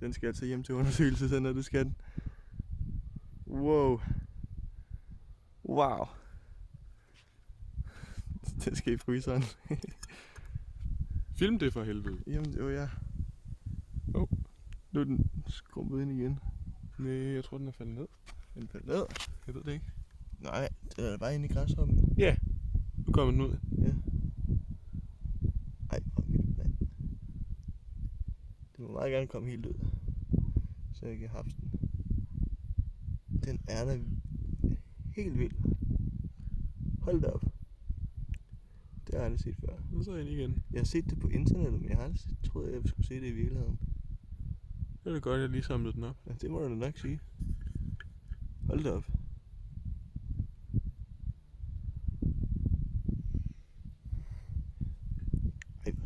Den skal altså hjem til undersøgelse, så når du skal den. Wow. Wow. Den skal i fryseren. Film det for helvede. Jamen, det var ja. Oh. Nu er den skrumpet ind igen. Nej, jeg tror den er faldet ned. Den faldt ned. Jeg ved det ikke. Nej, den er bare inde i græshoppen. Ja, nu kommer den ud. Ja. Ej, hvor vildt, mand. Den må meget gerne komme helt ud, så jeg kan have den. Den er da helt vild. Hold da op. Det har jeg aldrig set før. Nu så er jeg ind igen. Jeg har set det på internettet, men jeg har aldrig troet, at jeg skulle se det i virkeligheden. Det er det godt, jeg lige samlede den op. Ja, det må du da nok sige. Hold da op. Ej, hvor